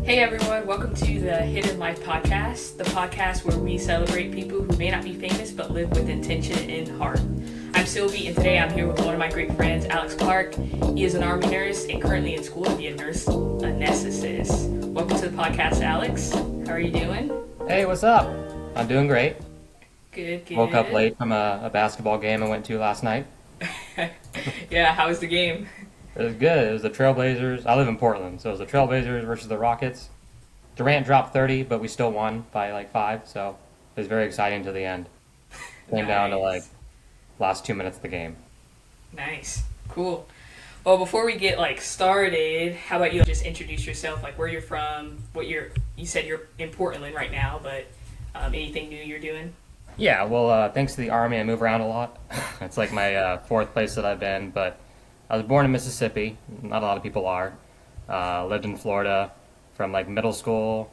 Hey everyone, welcome to the Hidden Life Podcast, the podcast where we celebrate people who may not be famous but live with intention in heart. I'm Sylvie, and today I'm here with one of my great friends, Alex Clark. He is an Army nurse and currently in school to be a nurse anesthetist. Welcome to the podcast, Alex. How are you doing? Hey, what's up? I'm doing great. Good. Woke up late from a basketball game I went to last night. Yeah, how was the game? It was good. It was the Trailblazers. I live in Portland, so it was the Trailblazers versus the Rockets. Durant dropped 30, but we still won by like 5, so it was very exciting to the end. Came down to like last 2 minutes of the game. Nice. Cool. Well, before we get started, how about you just introduce yourself, like where you're from, you said you're in Portland right now, but anything new you're doing? Yeah, well, thanks to the Army, I move around a lot. It's like my fourth place that I've been, but I was born in Mississippi. Not a lot of people are. Lived in Florida from like middle school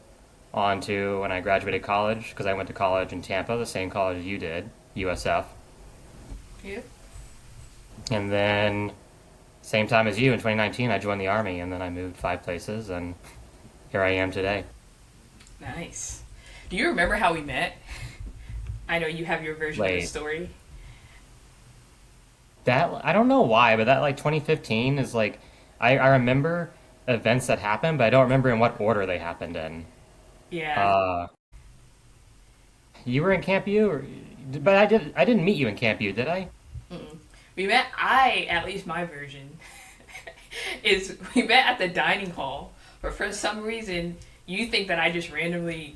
on to when I graduated college, because I went to college in Tampa, the same college as you did, USF. Yeah. And then, same time as you, in 2019, I joined the Army, and then I moved 5 places, and here I am today. Nice. Do you remember how we met? I know you have your version of the story. I don't know why, but that like 2015 is like, I remember events that happened, but I don't remember in what order they happened in. Yeah. You were in Camp U, but I didn't meet you in Camp U, did I? Mm-mm. We met, at least my version, is we met at the dining hall, but for some reason, you think that I just randomly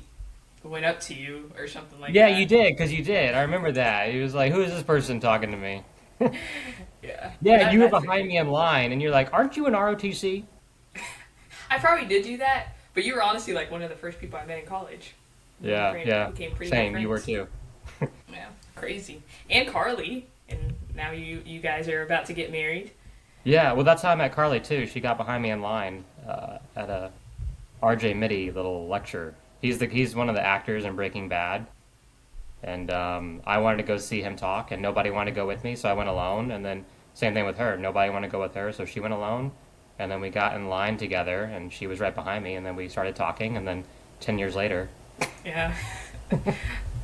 went up to you or something like that. Yeah, you did, because you did. I remember that. He was like, who is this person talking to me? Yeah. Yeah, you were behind me in line, and you're like, aren't you an ROTC? I probably did do that, but you were honestly like one of the first people I met in college. Yeah. Became pretty Same, good you were friends. too. Yeah, crazy. And Carly, and now you guys are about to get married. Yeah, well, that's how I met Carly too. She got behind me in line at a RJ Mitty little lecture. He's one of the actors in Breaking Bad, and I wanted to go see him talk, and nobody wanted to go with me, so I went alone. And then same thing with her. Nobody wanted to go with her, so she went alone. And then we got in line together, and she was right behind me, and then we started talking, and then 10 years later. Yeah,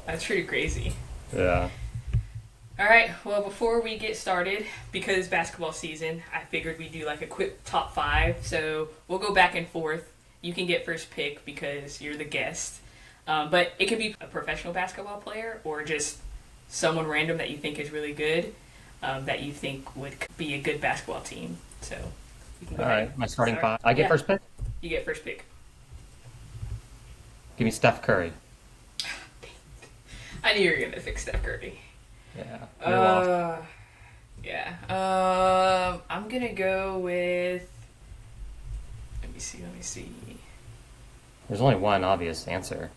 that's pretty crazy. Yeah. All right, well, before we get started, because basketball season, I figured we'd do like a quick top 5. So we'll go back and forth. You can get first pick because you're the guest. But it can be a professional basketball player or just someone random that you think is really good, that you think would be a good basketball team. So you can go All ahead. right, my starting 5. I get first pick? You get first pick. Give me Steph Curry. I knew you were going to pick Steph Curry. Yeah. You're lost. Yeah. I'm going to go with... Let me see. There's only one obvious answer.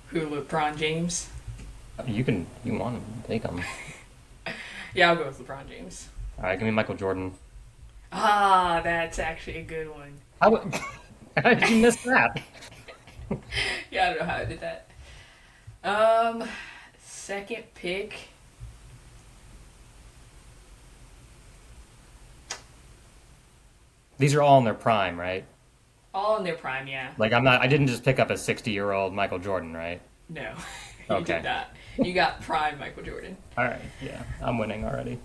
Who, LeBron James? You want to take him. Yeah, I'll go with LeBron James. All right, give me Michael Jordan. Ah, that's actually a good one. How did you miss that? Yeah, I don't know how I did that. Second pick. These are all in their prime, right? All in their prime, yeah. Like I didn't just pick up a 60-year-old Michael Jordan, right? No, you Okay. did not. You got prime Michael Jordan. All right, yeah, I'm winning already.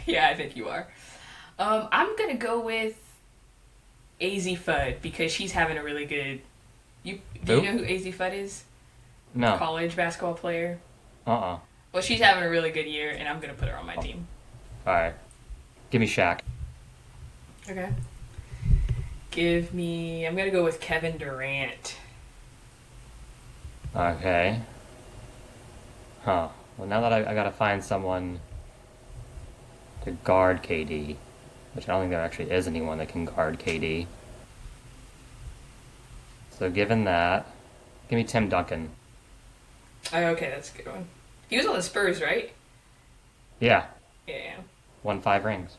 Yeah, I think you are. I'm gonna go with AZ Fudd because she's having a really good. Do you know who AZ Fudd is? No. College basketball player. Uh-uh. Well, she's having a really good year, and I'm gonna put her on my team. All right, give me Shaq. Okay. I'm gonna go with Kevin Durant. Okay. Huh. Well, now that I gotta find someone to guard KD, which I don't think there actually is anyone that can guard KD. So given that, give me Tim Duncan. Oh, okay, that's a good one. He was on the Spurs, right? Yeah. Yeah. Won 5 rings.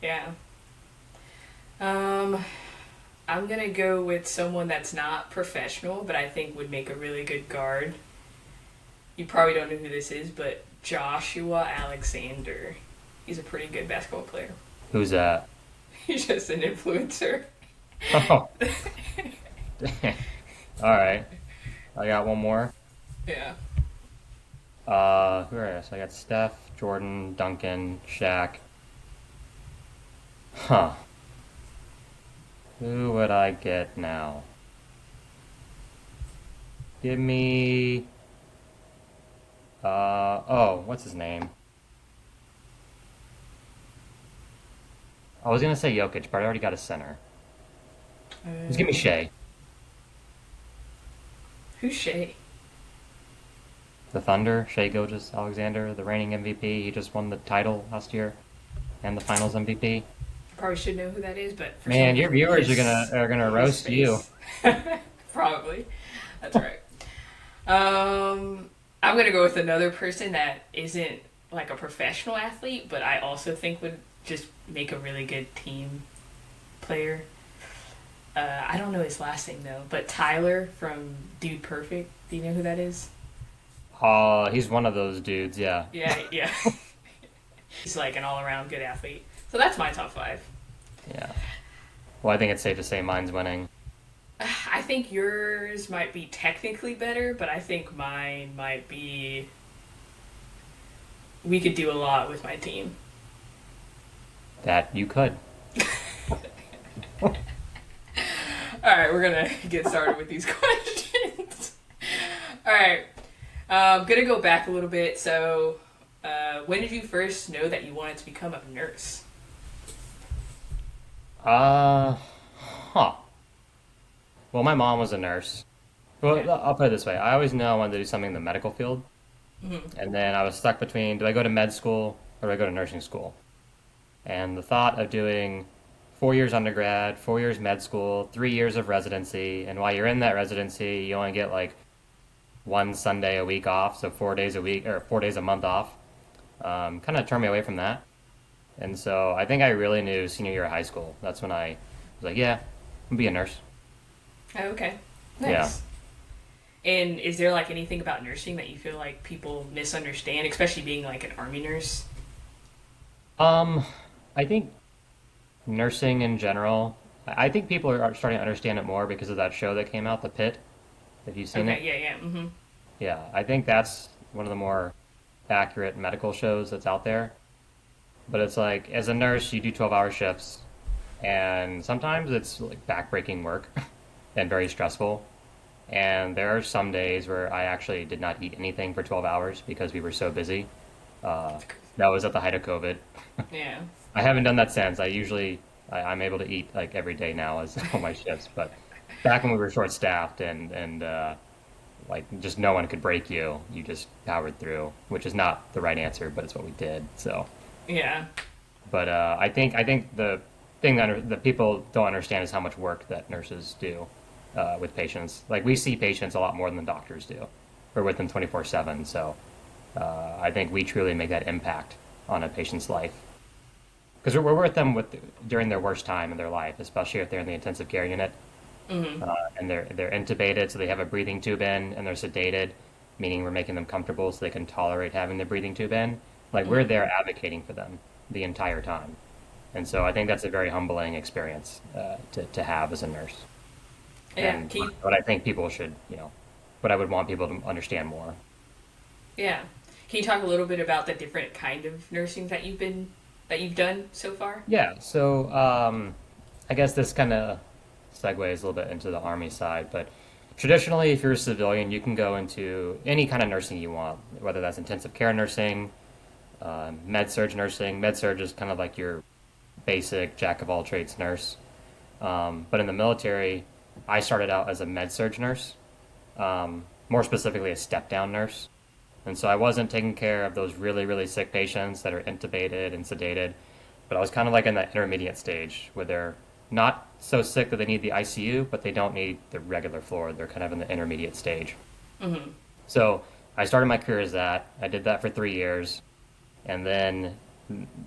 Yeah. I'm gonna go with someone that's not professional, but I think would make a really good guard. You probably don't know who this is, but Joshua Alexander. He's a pretty good basketball player. Who's that? He's just an influencer. Oh, dang. All right. I got one more. Yeah. Who are I got Steph, Jordan, Duncan, Shaq. Huh. Who would I get now? Give me. Oh, what's his name? I was gonna say Jokic, but I already got a center. Just give me Um, Shea. who's Shay? The Thunder, Shea Gilgeous-Alexander, the reigning MVP. He just won the title last year and the Finals MVP. I probably should know who that is, but for some Man, your reason viewers are gonna his roast you. face. Probably. That's right. I'm gonna go with another person that isn't like a professional athlete, but I also think would just make a really good team player. I don't know his last name though, but Tyler from Dude Perfect. Do you know who that is? He's one of those dudes. Yeah, Yeah, yeah. He's like an all-around good athlete. So that's my top five. yeah. Well, I think it's safe to say mine's winning. I think yours might be technically better, but I think mine might be. We could do a lot with my team. That you could. All right, we're gonna get started with these questions. All right, I'm gonna go back a little bit. So, when did you first know that you wanted to become a nurse? Huh. Well, my mom was a nurse. Okay. Well, I'll put it this way. I always knew I wanted to do something in the medical field, and then I was stuck between do I go to med school or do I go to nursing school? And the thought of doing 4 years undergrad, 4 years med school, 3 years of residency, and while you're in that residency, you only get like one Sunday a week off, so 4 days a week or 4 days a month off. Kind of turned me away from that. And so I think I really knew senior year of high school. That's when I was like, yeah, I'm gonna be a nurse. Oh, okay. Yeah. Nice. And is there like anything about nursing that you feel like people misunderstand, especially being like an army nurse? Um, I think nursing in general, I think people are starting to understand it more because of that show that came out, The Pit. Have you seen Okay, it? yeah, yeah. Yeah, I think that's one of the more accurate medical shows that's out there. But it's like, as a nurse, you do 12-hour shifts, and sometimes it's like backbreaking work and very stressful. And there are some days where I actually did not eat anything for 12 hours because we were so busy. Uh, that was at the height of COVID. Yeah. I haven't done that since. I'm able to eat like every day now as on my shifts. But back when we were short staffed and like just no one could break you, you just powered through, which is not the right answer, but it's what we did. So, Yeah. but I think the thing that people don't understand is how much work that nurses do with patients. Like we see patients a lot more than the doctors do. We're with them 24/7. So I think we truly make that impact on a patient's life. Because we're with them during their worst time in their life, especially if they're in the intensive care unit and they're intubated, so they have a breathing tube in, and they're sedated, meaning we're making them comfortable so they can tolerate having the breathing tube in. Like we're there advocating for them the entire time, and so I think that's a very humbling experience to have as a nurse, Yeah. and what I think people should, what I would want people to understand more. Yeah. Can you talk a little bit about the different kind of nursing that you've done so far? Yeah, so I guess this kind of segues a little bit into the Army side, but traditionally, if you're a civilian, you can go into any kind of nursing you want, whether that's intensive care nursing, med surg nursing. Med surg is kind of like your basic jack of all trades nurse. But in the military, I started out as a med surg nurse, more specifically a step down nurse. And so I wasn't taking care of those really, really sick patients that are intubated and sedated, but I was kind of like in that intermediate stage where they're not so sick that they need the ICU, but they don't need the regular floor. They're kind of in the intermediate stage. So I started my career as that. I did that for 3 years. And then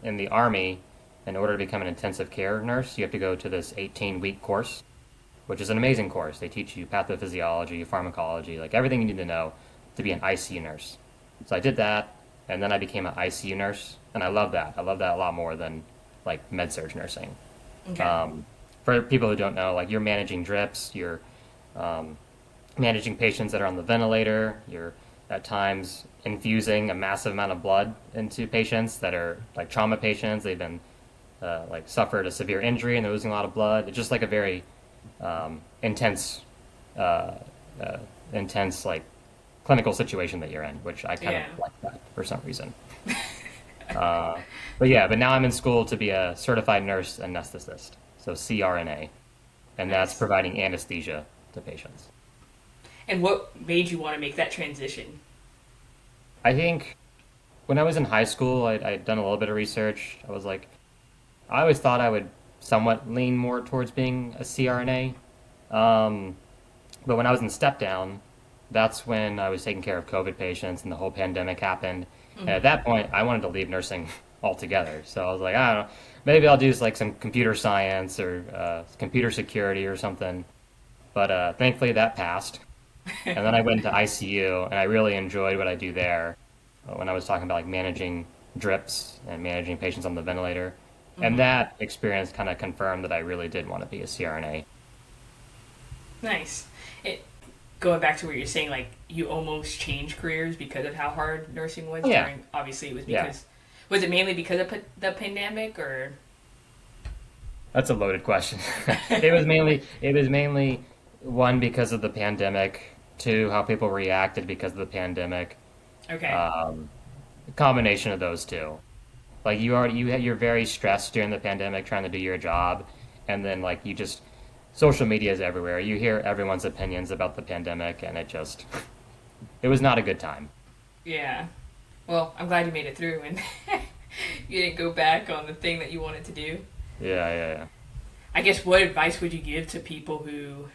in the Army, in order to become an intensive care nurse, you have to go to this 18-week course, which is an amazing course. They teach you pathophysiology, pharmacology, like everything you need to know to be an ICU nurse. So I did that, and then I became an ICU nurse, and I love that. I love that a lot more than like med surg nursing. Okay. Um, for people who don't know, like you're managing drips, you're um, managing patients that are on the ventilator, you're at times infusing a massive amount of blood into patients that are like trauma patients. They've been like suffered a severe injury and they're losing a lot of blood. It's just like a very intense, uh, uh, intense like clinical situation that you're in, which I kind Yeah. of like that for some reason. But yeah, but now I'm in school to be a certified nurse anesthetist, so CRNA, and that's Nice. providing anesthesia to patients. And what made you want to make that transition? I think when I was in high school, I'd done a little bit of research. I was like, I always thought I would somewhat lean more towards being a CRNA. But when I was in step down, that's when I was taking care of COVID patients and the whole pandemic happened. And at that point, I wanted to leave nursing altogether. So I was like, I don't know, maybe I'll do like some computer science or computer security or something. But thankfully, that passed. And then I went into ICU, and I really enjoyed what I do there. When I was talking about like managing drips and managing patients on the ventilator, and that experience kind of confirmed that I really did want to be a CRNA. Nice. It Going back to where you're saying like you almost changed careers because of how hard nursing was Yeah, during. Obviously, it was yeah, because was it mainly because of the pandemic or that's a loaded question. It was mainly one because of the pandemic, two how people reacted because of the pandemic. okay? Um, a combination of those two. Like you're very stressed during the pandemic trying to do your job, and then like you just social media is everywhere. You hear everyone's opinions about the pandemic, and it just it was not a good time. Yeah. Well, I'm glad you made it through and you didn't go back on the thing that you wanted to do. Yeah, yeah, yeah. I guess what advice would you give to people who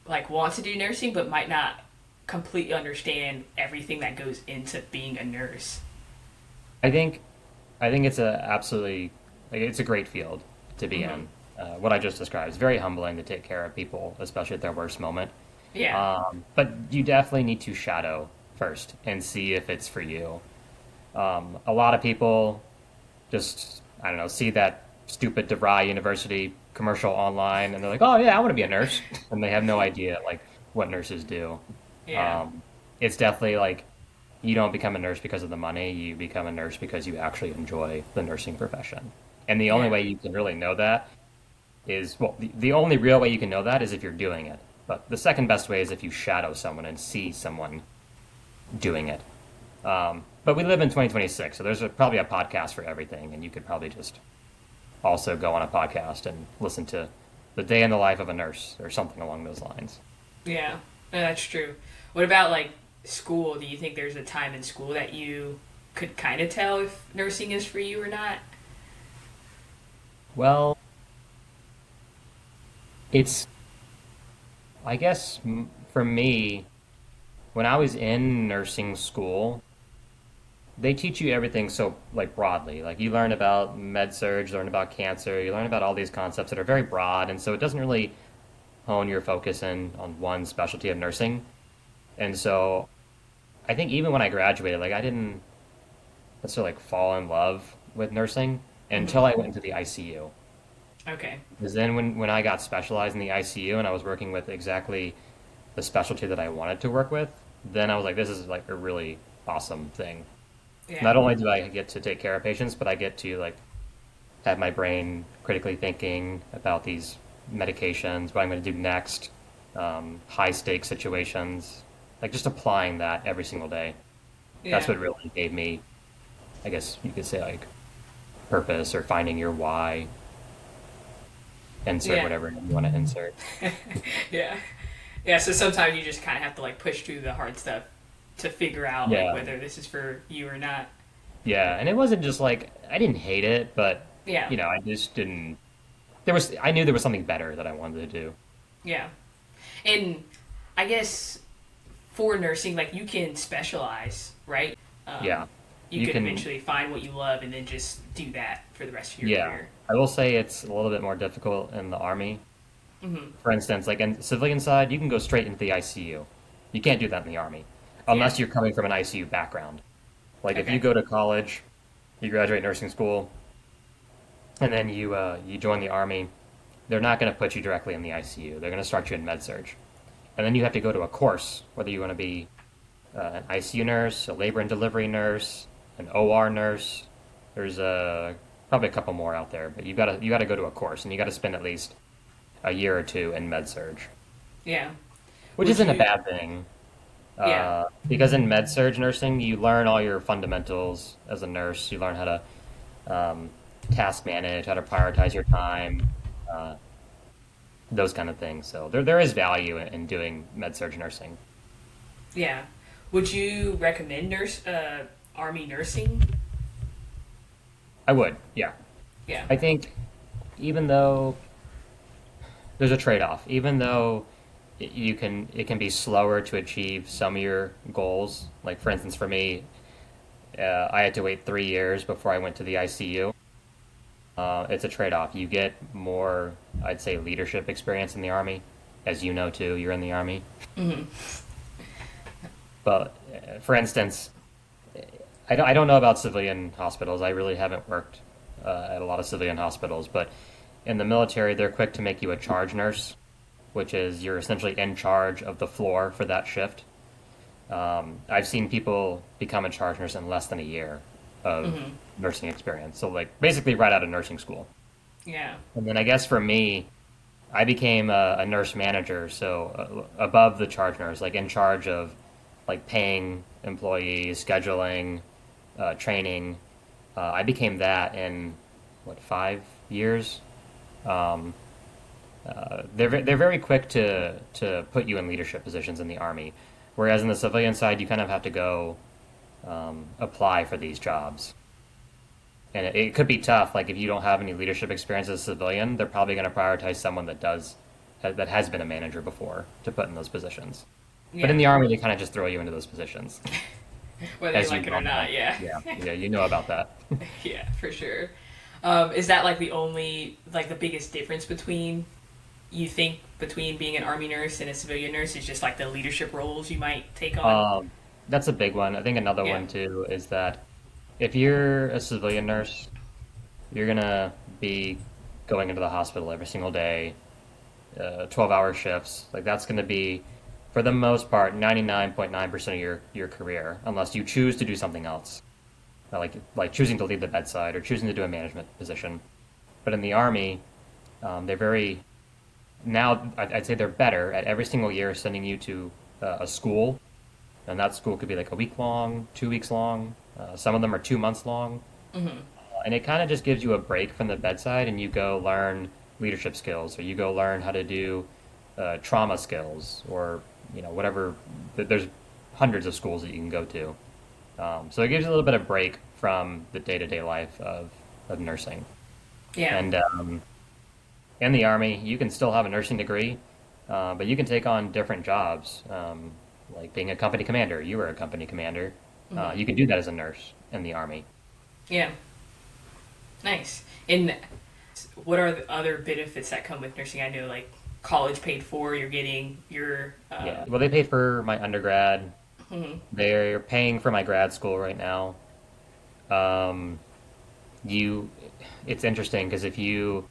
like want to do nursing but might not completely understand everything that goes into being a nurse? I think I think it's a absolutely like it's a great field to be Hmm. in. What I just described is very humbling to take care of people, especially at their worst moment. Yeah. But you definitely need to shadow first and see if it's for you. A lot of people just I don't know see that stupid DeVry University commercial online and they're like, oh yeah, I want to be a nurse, and they have no idea like what nurses do. Yeah. Um, it's definitely like you don't become a nurse because of the money. You become a nurse because you actually enjoy the nursing profession. And the only Yeah. way you can really know that is, well, the only real way you can know that is if you're doing it. But the second best way is if you shadow someone and see someone doing it. But we live in 2026, so there's probably a podcast for everything, and you could probably just also go on a podcast and listen to the day in the life of a nurse or something along those lines. Yeah. No, that's true. What about like school? Do you think there's a time in school that you could kind of tell if nursing is for you or not? Well, it's, I guess, for me, when I was in nursing school, they teach you everything so like broadly. Like you learn about med surg, learn about cancer, you learn about all these concepts that are very broad, and so it doesn't really hone your focus in on one specialty of nursing. And so I think even when I graduated, like I didn't necessarily like fall in love with nursing Hmm. until I went into the ICU. Okay. Because then when I got specialized in the ICU and I was working with exactly the specialty that I wanted to work with, then I was like, this is like a really awesome thing. Yeah. Not only do I get to take care of patients, but I get to like have my brain critically thinking about these medications, what I'm going to do next, high stake situations, like just applying that every single day. That's Yeah. what really gave me, I guess you could say, like purpose or finding your why. Insert Yeah. whatever you want to insert. Yeah. Yeah. So sometimes you just kind of have to like push through the hard stuff to figure out like Yeah, whether this is for you or not. yeah, and it wasn't just like I didn't hate it, but Yeah. I just didn't. There was I knew there was something better that I wanted to do. Yeah. And I guess for nursing, like you can specialize, right? Yeah, You you could can. eventually find what you love and then just do that for the rest of your Yeah, career. I will say it's a little bit more difficult in the army. Hmm. For instance, like in the civilian side, you can go straight into the ICU. You can't do that in the army Yeah. unless you're coming from an ICU background. Like if you Okay. go to college, you graduate nursing school, and then you join the army. they're not going to put you directly in the ICU. They're going to start you in med surg, and then you have to go to a course, whether you want to be an ICU nurse, a labor and delivery nurse, an OR nurse. There's probably a couple more out there, but you got to go to a course, and you got to spend at least a year or two in med surg, Yeah. which Would isn't a you? bad thing. Yeah. Because in med surg nursing, you learn all your fundamentals as a nurse. You learn how to task manage, how to prioritize your time, uh, those kind of things. So there is value in doing med surg nursing. Yeah. Would you recommend army nursing? I would, yeah. Yeah. I think even though there's a trade-off, even though it can be slower to achieve some of your goals. Like for instance, for me, I had to wait 3 years before I went to the ICU. It's a trade-off. You get more, I'd say, leadership experience in the Army, as you know too. You're in the Army. Hmm. But for instance, I don't know about civilian hospitals. I really haven't worked at a lot of civilian hospitals, but in the military, they're quick to make you a charge nurse, which is you're essentially in charge of the floor for that shift. I've seen people become a charge nurse in less than a year of Hmm. nursing experience. So like basically right out of nursing school. Yeah. And then I guess for me, I became a nurse manager, so above the charge nurse, like in charge of like paying employees, scheduling, training. I became that in what 5 years. Um, they're very quick to put you in leadership positions in the Army, whereas in the civilian side, you kind of have to go apply for these jobs. And it could be tough. Like if you don't have any leadership experience as a civilian, they're probably going to prioritize someone that has been a manager before to put in those positions. But in Yeah. the army, they kind of just throw you into those positions, Whether you as you like it or well know. not. Yeah. Yeah, you know about that. Yeah, for sure. Is that like the only, like the biggest difference between, you think, between being an army nurse and a civilian nurse is just like the leadership roles you might take on? Um, that's a big one. I think another Yeah. one too is that if you're a civilian nurse, you're gonna be going into the hospital every single day, 12-hour shifts. Like that's gonna be, for the most part, 99.9% of your career, unless you choose to do something else, like choosing to leave the bedside or choosing to do a management position. But in the army, they're very now. I'd say they're better at every single year sending you to a school, and that school could be like a week long, 2 weeks long. Some of them are 2 months long, Hmm. and it kind of just gives you a break from the bedside, and you go learn leadership skills, or you go learn how to do trauma skills, or whatever. There's hundreds of schools that you can go to, so it gives you a little bit of break from the day-to-day life of nursing. Yeah. And in the army, you can still have a nursing degree, but you can take on different jobs, like being a company commander. You were a company commander. Hmm. You can do that as a nurse in the army. Yeah. Nice. And what are the other benefits that come with nursing? I know, like, college paid for, you're getting your, Yeah. Well, they paid for my undergrad. mhm. They're paying for my grad school right now. Um, you, it's interesting because if you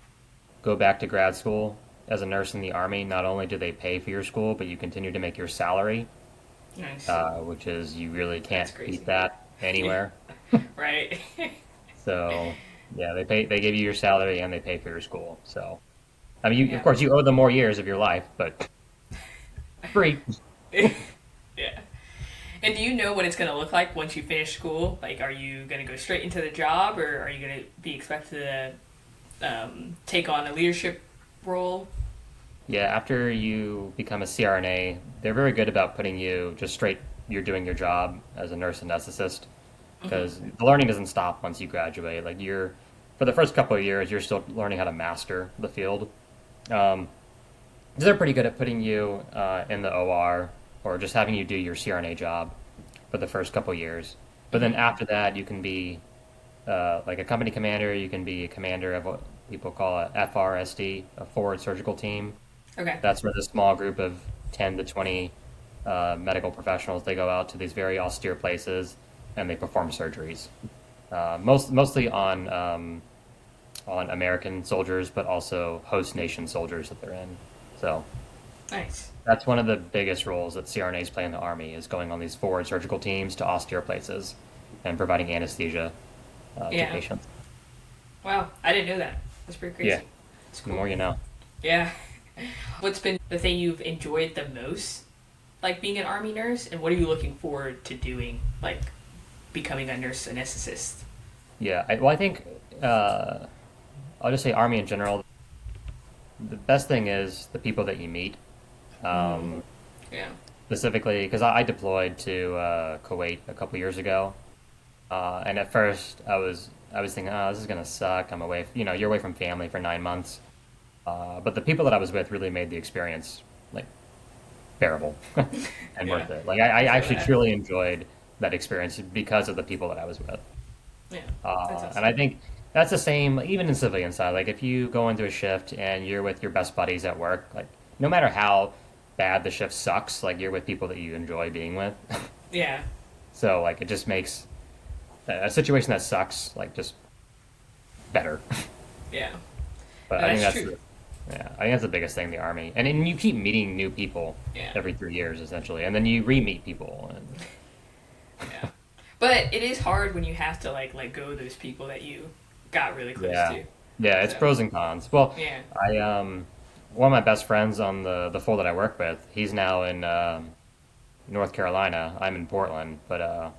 go back to grad school as a nurse in the army, not only do they pay for your school, but you continue to make your salary, Nice. which is you really That's can't crazy. beat that anywhere. Right. So, yeah, they give you your salary and they pay for your school. So, I mean, of Yeah. course, you owe them more years of your life, but free. Yeah. And do you know what it's going to look like once you finish school? Like, are you going to go straight into the job, or are you going to be expected to take on a leadership role? Yeah, after you become a CRNA, they're very good about putting you just straight. You're doing your job as a nurse anesthetist Hmm. because the learning doesn't stop once you graduate. Like for the first couple of years, you're still learning how to master the field. Um, they're pretty good at putting you in the OR or just having you do your CRNA job for the first couple of years. But then Hmm. after that, you can be like a company commander. You can be a commander of what people call a FRSD, a forward surgical team. Okay. That's where the small group of 10 to 20 medical professionals, they go out to these very austere places and they perform surgeries. Mostly on on American soldiers, but also host nation soldiers that they're in. So Nice. that's one of the biggest roles that CRNAs play in the Army is going on these forward surgical teams to austere places and providing anesthesia to Yeah. patients. Wow, I didn't know that. That's pretty Yeah, crazy. It's the cool. more you know. Yeah. What's been the thing you've enjoyed the most, like being an army nurse, and what are you looking forward to doing, like becoming a nurse anesthetist? Yeah, I think I'll just say Army in general. The best thing is the people that you meet. Mm, Um, yeah. Specifically, because I deployed to Kuwait a couple years ago, and at first I was thinking, oh, this is gonna suck. I'm away, you're away from family for 9 months. But the people that I was with really made the experience like bearable and Yeah. worth it. Like I I feel actually that. truly enjoyed that experience because of the people that I was with. Yeah. That's And I awesome. think that's the same even in civilian side. Like if you go into a shift and you're with your best buddies at work, like no matter how bad the shift sucks, like you're with people that you enjoy being with. Yeah. So like it just makes a situation that sucks like just better. Yeah. But No, I think that's that's true. I think that's the biggest thing in the army. And then you keep meeting new people Yeah. every 3 years essentially, and then you re-meet people. And Yeah. But it is hard when you have to like let go of those people that you got really close yeah, to. yeah, it's So pros and cons. Well, yeah. I one of my best friends on the floor that I work with, he's now in North Carolina. I'm in Portland, but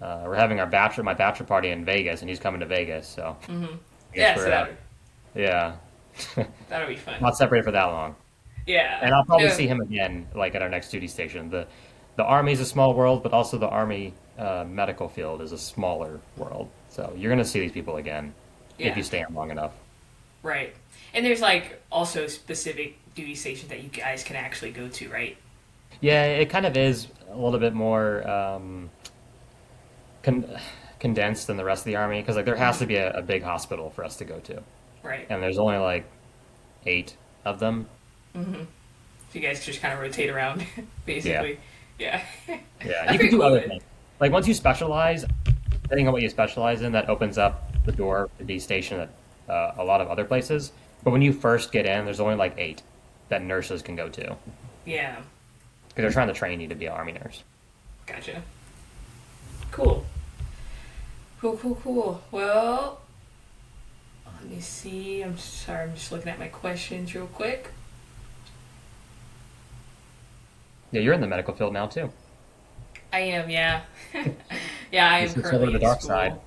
we're having my bachelor party in Vegas, and he's coming to Vegas. So Mm-hmm. I guess Yeah. So we're yeah, that'll be fun. not separated for that long. Yeah. And I'll probably No. see him again, like at our next duty station. The Army's a small world, but also the Army medical field is a smaller world. So you're gonna see these people again if Yeah. you stay on long enough. Right. And there's like also specific duty stations that you guys can actually go to, right? Yeah, it kind of is a little bit more con condensed than the rest of the Army because like there has to Mm-hmm. be a big hospital for us to go to, Right. and there's only like 8 of them. Mm-hmm. So you guys just kind of rotate around, Yeah, basically. Yeah. yeah. That's You can pretty do cool, other man. things. Like once you specialize, depending on what you specialize in, that opens up the door to be stationed at a lot of other places. But when you first get in, there's only like 8 that nurses can go to because Yeah. they're trying to train you to be an Army nurse. Gotcha. Cool. Cool, cool, cool. Well, let me see. I'm sorry, I'm just looking at my questions real quick. Yeah, you're in the medical field now too. I am, yeah. Yeah, I You am switched over to currently the in dark side.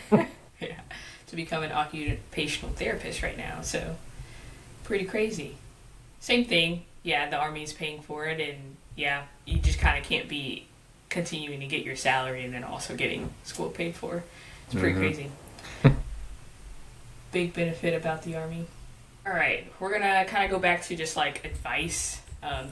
school. Yeah, to become an occupational therapist right now. So, pretty crazy. Same thing. Yeah, the army's paying for it, and yeah, you just kind of can't be continuing to get your salary and then also getting school paid for. It's pretty Hmm. crazy. Big benefit about the army. All right, we're gonna kind of go back to just like advice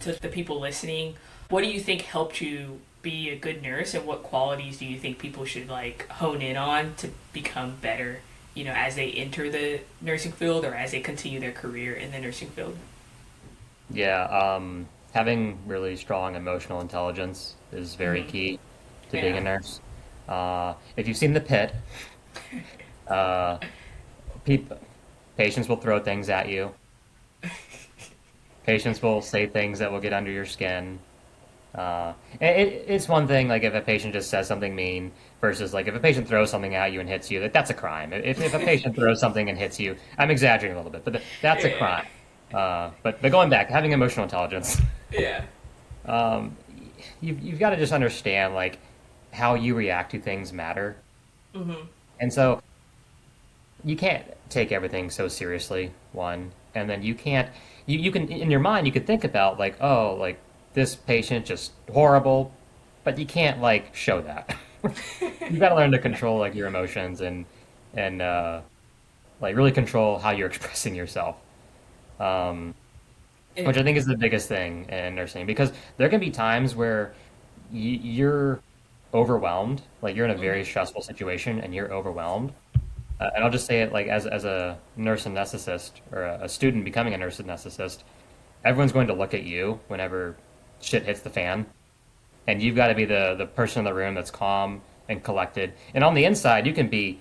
to the people listening. What do you think helped you be a good nurse, and what qualities do you think people should like hone in on to become better? You know, as they enter the nursing field or as they continue their career in the nursing field. Yeah, having really strong emotional intelligence is very Hmm. key to being a Yeah. nurse. If you've seen The Pit, uh, peop patients will throw things at you. Patients will say things that will get under your skin. It's one thing like if a patient just says something mean versus like if a patient throws something at you and hits you, that's a crime. If a patient throws something and hits you, I'm exaggerating a little bit, but that's a Yeah. crime. But going back, having emotional intelligence, Yeah. um, you've got to just understand like how you react to things matter, Hmm. and so you can't take everything so seriously. One, and then you can't you can in your mind you could think about like oh like this patient just horrible, but you can't like show that. You've got to learn to control like your emotions and like really control how you're expressing yourself. Um, which I And, think is the biggest thing in nursing because there can be times where you're overwhelmed, like you're in a very mhm. stressful situation and you're overwhelmed. And I'll just say it like as a nurse anesthetist or a student becoming a nurse anesthetist, everyone's going to look at you whenever shit hits the fan, and you've got to be the person in the room that's calm and collected. And on the inside, you can be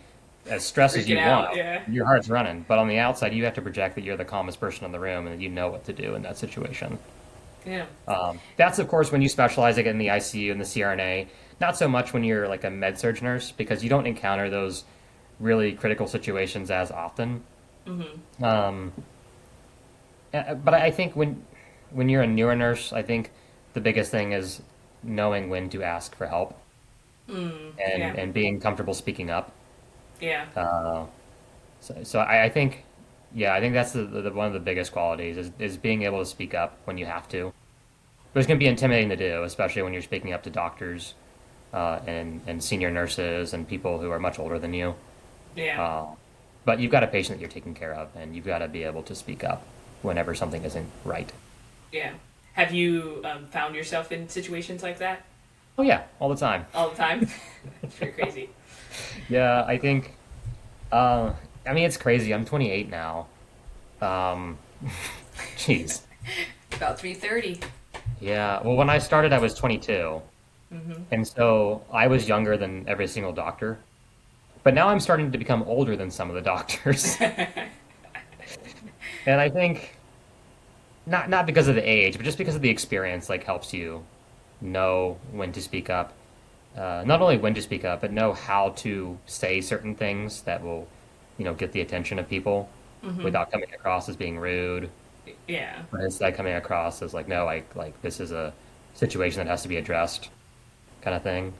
as stressed as Freaking you out, want. yeah. Your heart's running, but on the outside, you have to project that you're the calmest person in the room and that you know what to do in that situation. Yeah. That's of course when you specialize like in the ICU and the CRNA. Not so much when you're like a med surg nurse because you don't encounter those really critical situations as often. Um, but I think when you're a newer nurse, I think the biggest thing is knowing when to ask for help Yeah. and being comfortable speaking up. Yeah. So I think, yeah, I think that's the one of the biggest qualities is being able to speak up when you have to. But it's going to be intimidating to do, especially when you're speaking up to doctors and senior nurses and people who are much older than you. Yeah. Uh, but you've got a patient that you're taking care of, and you've got to be able to speak up whenever something isn't right. Yeah. Have you found yourself in situations like that Oh yeah, all the time. all the time? It's pretty crazy. Yeah, I think. I mean, it's crazy. I'm 28 now. Um, Jeez. About 3:30. Yeah. Well, when I started, I was 22, and so I was younger than every single doctor. But now I'm starting to become older than some of the doctors, and I think not because of the age, but just because of the experience, like helps you know when to speak up. Not only when to speak up, but know how to say certain things that will, get the attention of people without coming across as being rude. Yeah. But instead coming across as like, no, like this is a situation that has to be addressed, kind of thing.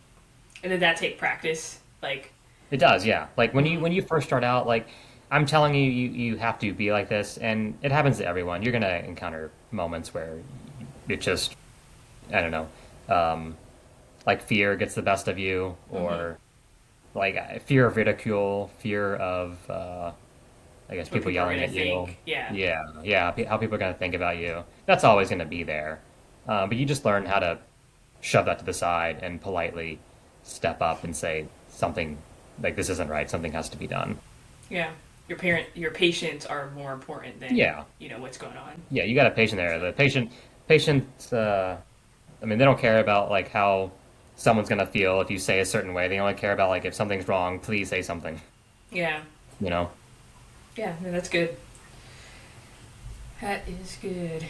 And did that take practice? Like, It does, yeah. Like when you first start out, like I'm telling you, you have to be like this, and it happens to everyone. You're gonna encounter moments where it just, I don't know, like fear gets the best of you, or like fear of ridicule, fear of, I guess what people people are yelling gonna at you. think. Yeah. Yeah, how people are gonna think about you. That's always gonna be there. But you just learn how to shove that to the side and politely step up and say something like this isn't right. Something has to be done. Yeah. Your patients are more important than Yeah, what's going on. yeah. You got a patient there. The patient. I mean, they don't care about like how someone's gonna feel if you say a certain way. They only care about like if something's wrong, please say something. Yeah. You know. Yeah. No, that's good. That is good.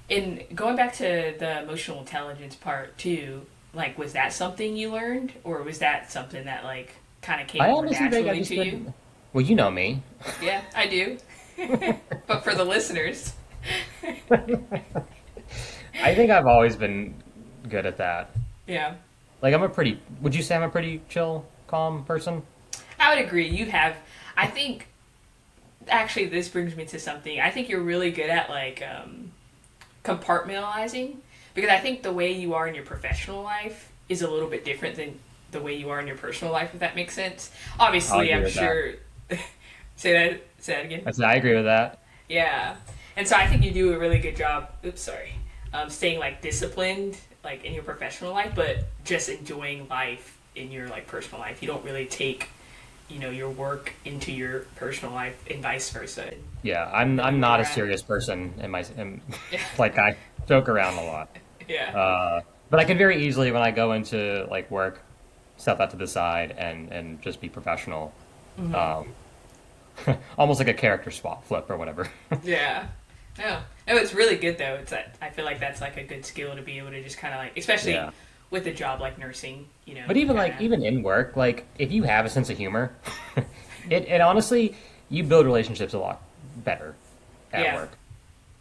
And going back to the emotional intelligence part too, like, was that something you learned, or was that something that like kind of came I more honestly think I naturally just to you? did. Well, you know me. Yeah, I do. But for the listeners, I think I've always been good at that. yeah, Like would you say I'm a pretty chill, calm person? I would agree. You have, I think, actually, this brings me to something. I think you're really good at like compartmentalizing, because I think the way you are in your professional life is a little bit different than the way you are in your personal life, if that makes sense. I'll Obviously, agree I'm with that. sure. Say that again. I agree with that. Yeah, and so I think you do a really good job. Oops, sorry. Staying like disciplined, like in your professional life, but just enjoying life in your like personal life. You don't really take, your work into your personal life, and vice versa. Yeah, I'm not a Right. serious person like I joke around a lot. Yeah. But I can very easily when I go into like work, set that to the side and just be professional. Um, almost like a character swap flip or whatever. Yeah. No. No, it's really good though. It's that I feel like that's like a good skill to be able to just kind of like, especially Yeah. with a job like nursing. But even like kinda- even in work, like if you have a sense of humor, it honestly you build relationships a lot better at Yeah. work.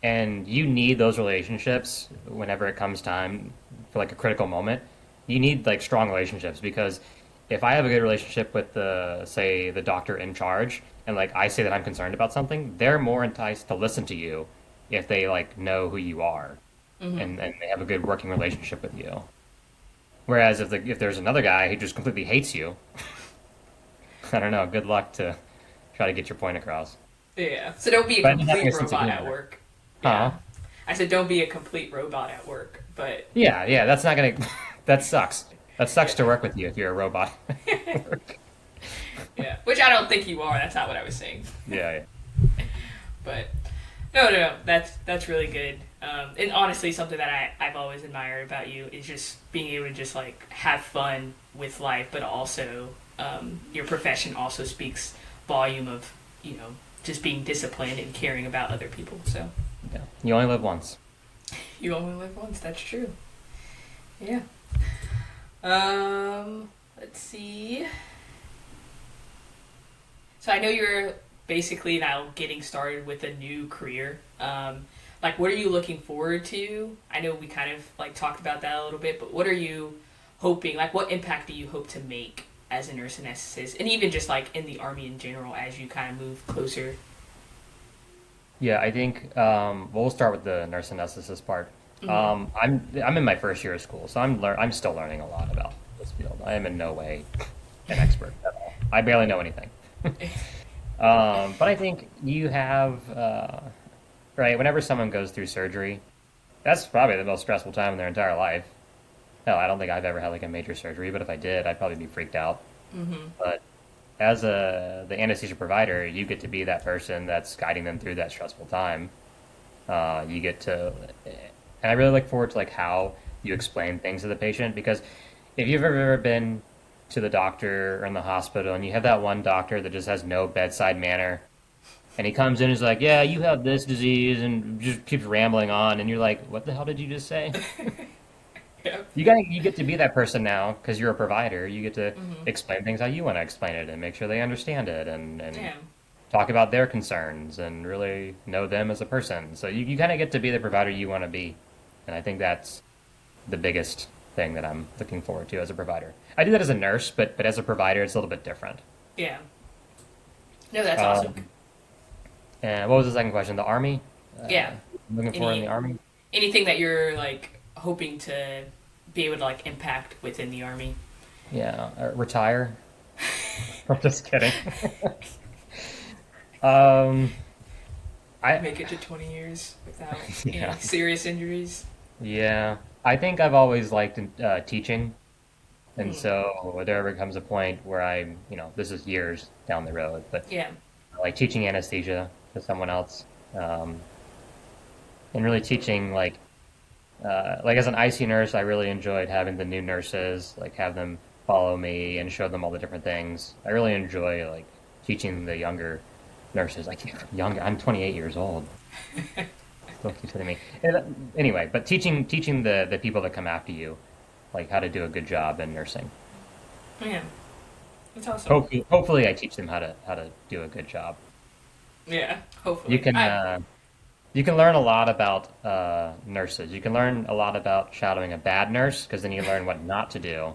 And you need those relationships whenever it comes time for like a critical moment. You need like strong relationships because if I have a good relationship with the doctor in charge and like I say that I'm concerned about something, they're more enticed to listen to you if they like know who you are and they have a good working relationship with you. Whereas if there's another guy who just completely hates you, I don't know, good luck to try to get your point across. Yeah. So don't be a But I think having complete a sense of robot at humor. work. Huh? Yeah. I said don't be a complete robot at work, but Yeah, that's not gonna that sucks. That sucks to work with you if you're a robot. yeah. Which I don't think you are. That's not what I was saying. Yeah. But no. That's really good. And honestly, something that I've always admired about you is just being able to just like have fun with life, but also your profession also speaks volume of, just being disciplined and caring about other people. So Yeah. You only live once. you only live once. That's true. Yeah. Let's see. So I know you're basically now getting started with a new career. Like, what are you looking forward to? I know we kind of like talked about that a little bit, but what are you hoping? Like, what impact do you hope to make as a nurse anesthetist, and even just like in the Army in general as you kind of move closer? Yeah, I think we'll start with the nurse anesthetist part. Mm-hmm. I'm in my first year of school, so I'm still learning a lot about this field. I am in no way an expert at all. I barely know anything. But I think you have right, whenever someone goes through surgery, that's probably the most stressful time in their entire life. Hell, I don't think I've ever had like a major surgery, but if I did, I'd probably be freaked out. Mm-hmm. But as the anesthesia provider, you get to be that person that's guiding them through that stressful time. You get to, and I really look forward to like how you explain things to the patient, because if you've ever been to the doctor or in the hospital and you have that one doctor that just has no bedside manner, and he comes in and is like, "Yeah, you have this disease," and just keeps rambling on, and you're like, "What the hell did you just say?" Yep. You get to be that person now because you're a provider. You get to Mm-hmm. explain things how you want to explain it and make sure they understand it, and Yeah. talk about their concerns and really know them as a person. So you kind of get to be the provider you want to be. And I think that's the biggest thing that I'm looking forward to as a provider. I do that as a nurse, but as a provider, it's a little bit different. Yeah. No, that's awesome. And what was the second question? The Army? Yeah. Looking forward in Any the Army? anything that you're like hoping to be able to like impact within the Army? Yeah. Retire? I'm just kidding. um, I, Make it to 20 years without yeah. any serious injuries? Yeah. I think I've always liked teaching. And Mm. so there ever comes a point where this is years down the road, but Yeah. like teaching anesthesia to someone else, and really teaching like as an IC nurse, I really enjoyed having the new nurses, like have them follow me and show them all the different things. I really enjoy like teaching the younger nurses. Like younger, I'm 28 years old. Don't keep telling me. Anyway, but teaching the people that come after you, like how to do a good job in nursing. Yeah. That's awesome. Hopefully, I teach them how to do a good job. Yeah. You Hopefully. can you can learn a lot about nurses. You can learn a lot about shadowing a bad nurse because then you learn what not to do.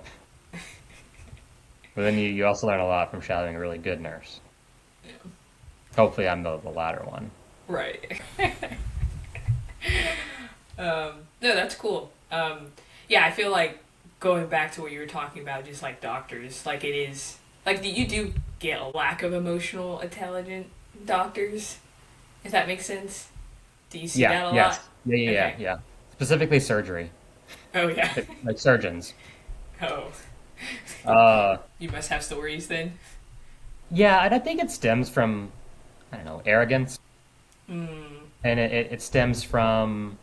But then you also learn a lot from shadowing a really good nurse. Hopefully, I'm the latter one. Right. No, that's cool. Yeah, I feel like going back to what you were talking about, just like doctors, like it is like you do get a lack of emotional intelligent doctors, if that makes sense. Do you see Yeah. that a lot? Yes. Okay. Yeah. Specifically surgery, Oh yeah. like surgeons. Oh, Uh, you must have stories then. yeah, and I think it stems from I don't know arrogance, Mm, and it stems from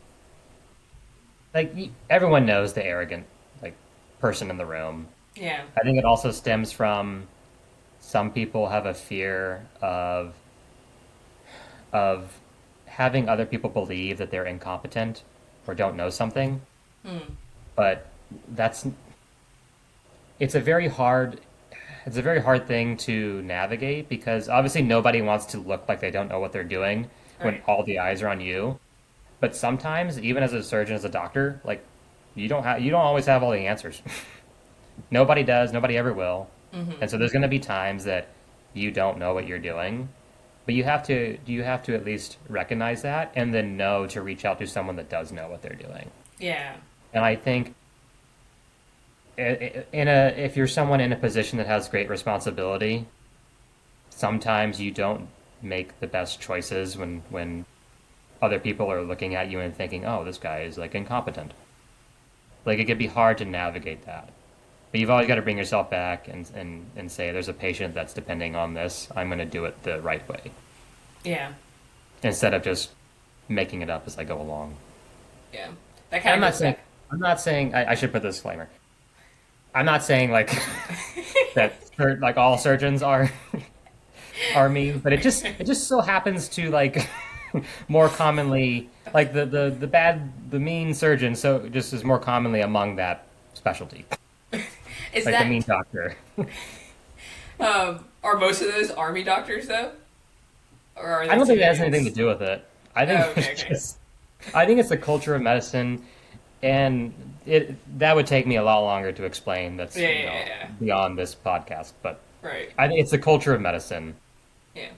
like everyone knows the arrogant like person in the room. yeah. I think it also stems from some people have a fear of having other people believe that they're incompetent or don't know something, Mm, but that's it's a very hard it's a very hard thing to navigate because obviously nobody wants to look like they don't know what they're doing when right. all the eyes are on you. But sometimes, even as a surgeon, as a doctor, like you don't always have all the answers. Nobody does, nobody ever will. Mm-hmm. And so there's going to be times that you don't know what you're doing, but you have to at least recognize that and then know to reach out to someone that does know what they're doing. Yeah. And I think if you're someone in a position that has great responsibility, sometimes you don't make the best choices when other people are looking at you and thinking, "Oh, this guy is like incompetent." Like it could be hard to navigate that. But you've always got to bring yourself back and say, "There's a patient that's depending on this. I'm going to do it the right way," Yeah. instead of just making it up as I go along. Yeah. That And kind of goes back. I'm not saying I should put this disclaimer. I'm not saying like that like all surgeons are mean, but it just so happens to like more commonly like the mean surgeon so just is more commonly among that specialty, Is like the that mean doctor. are most of those army doctors though, or are I they don't think it has anything to civilians? do with it. I think Oh, okay, it's okay. just I think it's the culture of medicine, and it that would take me a lot longer to explain. That's Yeah, yeah, yeah, yeah. beyond this podcast, but Right. I think it's the culture of medicine. Yeah.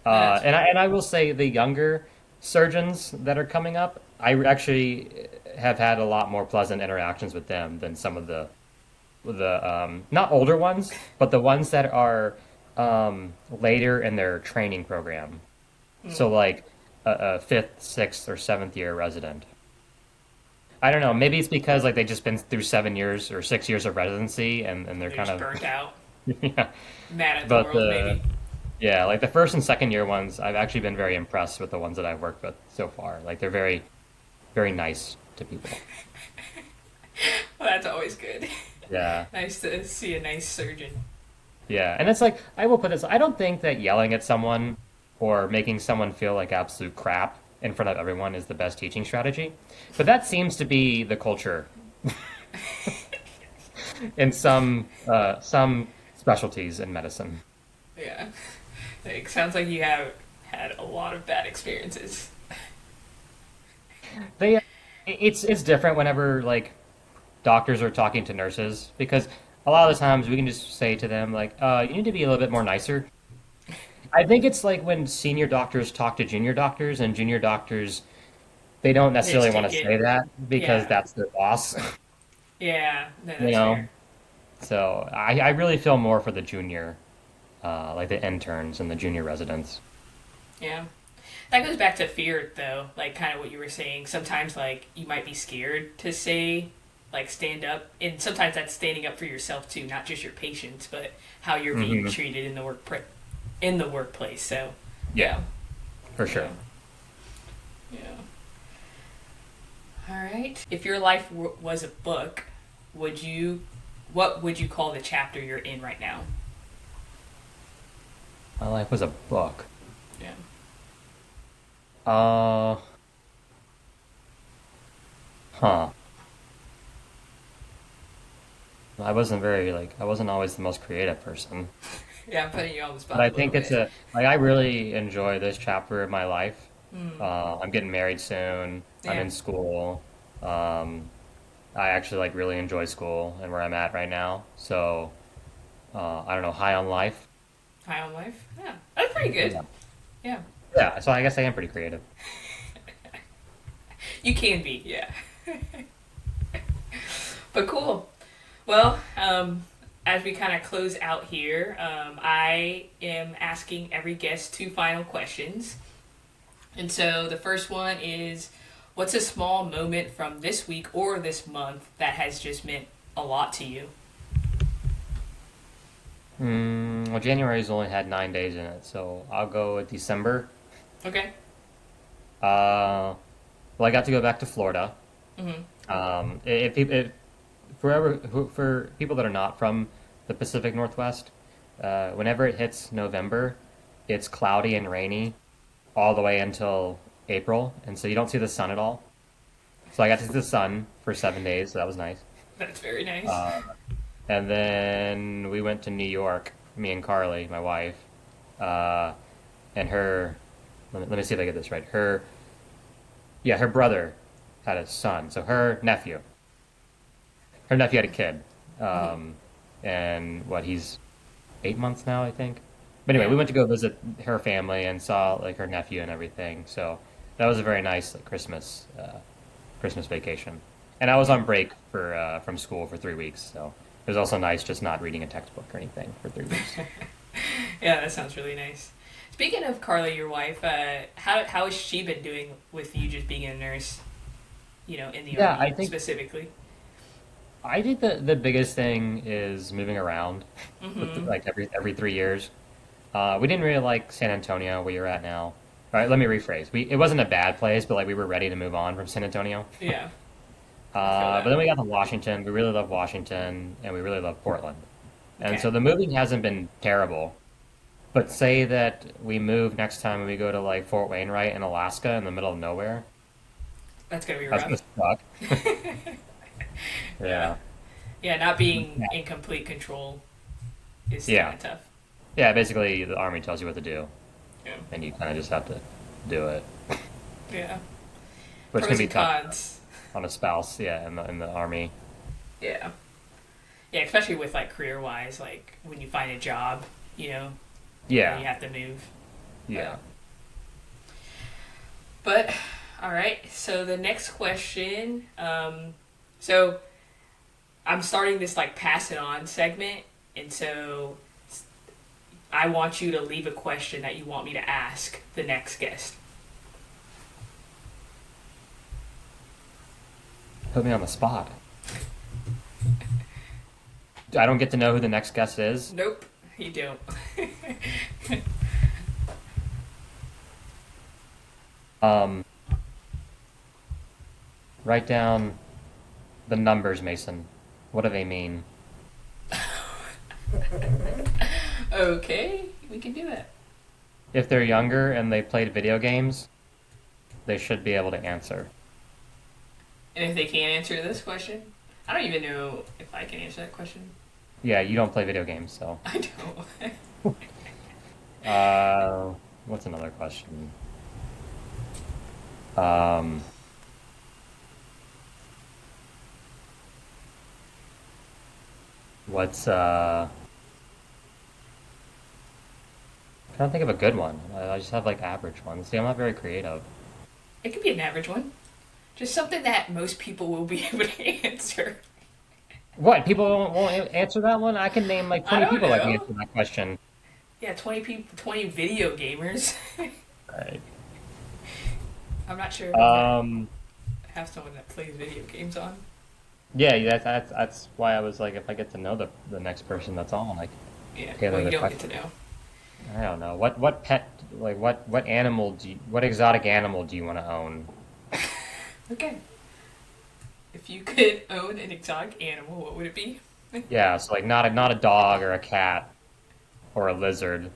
No, that's And fair. I will say the younger surgeons that are coming up, I actually have had a lot more pleasant interactions with them than some of the not older ones, but the ones that are later in their training program. So like a fifth, sixth, or seventh year resident. I don't know. Yeah. Maybe it's because like they just been through 7 years or 6 years of residency, and they're They're kind just of burnt out, yeah. mad at the But world, the maybe. yeah, like the first and second year ones, I've actually been very impressed with the ones that I've worked with so far. Like they're very, very nice to people. Well, that's always good. Yeah, Nice to see a nice surgeon. yeah. And it's like I will put this. I don't think that yelling at someone or making someone feel like absolute crap in front of everyone is the best teaching strategy. But that seems to be the culture in some specialties in medicine. Yeah. Like, sounds like you have had a lot of bad experiences. They it's different whenever like doctors are talking to nurses because a lot of the times we can just say to them like, you need to be a little bit more nicer. I think it's like when senior doctors talk to junior doctors and junior doctors they don't They just necessarily want take to it. say that because Yeah. that's their boss, Yeah. No, you that's know. fair. So I really feel more for the junior, like the interns and the junior residents. Yeah. That goes back to fear, though. Like, kind of what you were saying. Sometimes, like, you might be scared to say, like, stand up. And sometimes that's standing up for yourself, too. Not just your patients, but how you're being Hmm. treated in the workplace. So, Yeah, yeah. for Yeah. sure. Yeah. All right. If your life was a book, would you, what would you call the chapter you're in right now? My life was a book. Yeah. Uh, huh. I wasn't always the most creative person. Yeah, I'm putting you on the But spot I a little think it's bit. a like I really enjoy this chapter of my life. Hmm. I'm getting married soon. I'm Yeah. in school. Um, I actually like really enjoy school and where I'm at right now. So I don't know, high on life. High on life. Yeah. That's pretty good. Yeah. Yeah. Yeah. So I guess I am pretty creative. You can be, yeah. But cool. Well, as we kind of close out here, I am asking every guest two final questions. And so the first one is, what's a small moment from this week or this month that has just meant a lot to you? Well, January's only had 9 days in it, so I'll go with December. Okay. Well, I got to go back to Florida. Mm-hmm. If for people that are not from the Pacific Northwest, whenever it hits November, it's cloudy and rainy all the way until April, and so you don't see the sun at all. So I got to see the sun for 7 days, so that was nice. That's very nice. Uh, and then we went to New York, me and Carly, my wife, uh, and her. Let me see if I get this right. Her brother had a son, so her nephew had a kid, Mm-hmm. and what he's 8 months now, I think. But anyway, Yeah. we went to go visit her family and saw like her nephew and everything. So that was a very nice like Christmas vacation. And I was on break for from school for 3 weeks, so it was also nice just not reading a textbook or anything for 3 weeks. Yeah, that sounds really nice. Speaking of Carly, your wife, how has she been doing with you just being a nurse? You know, in the Yeah, army specifically. I think the biggest thing is moving around, with, Mm-hmm. like every 3 years. We didn't really like San Antonio, where you're at now. All right, let me rephrase. It wasn't a bad place, but like we were ready to move on from San Antonio. Yeah, I feel But that. then we got to Washington. We really love Washington, and we really love Portland. And Okay. so the moving hasn't been terrible. But say that we move next time and we go to like Fort Wainwright in Alaska in the middle of nowhere. That's gonna be That's gonna rough. suck. Yeah. Yeah. Yeah, not being in complete control is kind Yeah. of tough. Yeah, basically the army tells you what to do, Yeah. and you kind of just have to do it. Yeah. But it's gonna Pros be and tough cons. on a spouse, yeah, in the army. Yeah. Yeah, especially with like career wise, like when you find a job, you know, you Yeah. have to move. Yeah. But all right, so the next question. So I'm starting this like pass it on segment, and so I want you to leave a question that you want me to ask the next guest. Put me on the spot. I don't get to know who the next guest is. Nope, you don't. Um, write down the numbers, Mason. What do they mean? Okay, we can do that. If they're younger and they played video games, they should be able to answer. And if they can't answer this question, I don't even know if I can answer that question. Yeah, you don't play video games, so. I don't. What's another question? Um, what's I'm trying to think of a good one. I just have like average ones. See, I'm not very creative. It could be an average one. Just something that most people will be able to answer. What? People won't answer that one? I can name like I 20 don't people that can know. answer that question. Yeah, 20 people, 20 video gamers. Right. I'm not sure if I Um, have someone that plays video games on. yeah, that's why I was like, if I get to know the next person that's on, like, Yeah, tailor well, you the don't get question. to know. I don't know. What pet, like, what animal what exotic animal do you want to own? Okay. If you could own an exotic animal, what would it be? Yeah, so like not a dog or a cat or a lizard.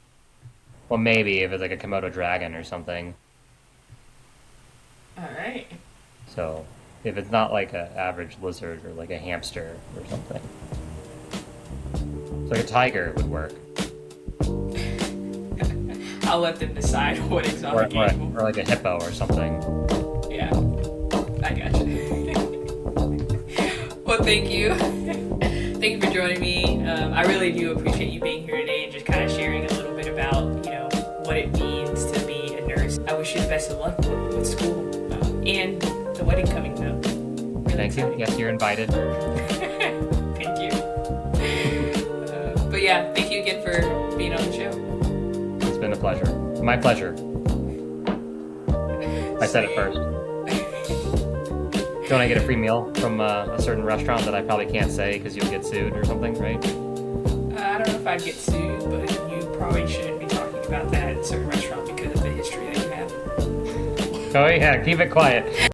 Well, maybe if it's like a Komodo dragon or something. All right. So if it's not like a average lizard or like a hamster or something, so like a tiger would work, I'll let them decide what exotic animal. or like a hippo or something. Yeah, I got you. Well, thank you. Thank you for joining me. I really do appreciate you being here today and just kind of sharing a little bit about, what it means to be a nurse. I wish you the best of luck with school and the wedding coming up. Really Thank you. exciting. Yes, you're invited. Thank you. But yeah, thank you again for being on the show. It's been a pleasure. My pleasure. I said it first. Don't I get a free meal from a certain restaurant that I probably can't say because you'll get sued or something, right? I don't know if I'd get sued, but you probably shouldn't be talking about that at a certain restaurant because of the history that you have. Oh yeah, keep it quiet.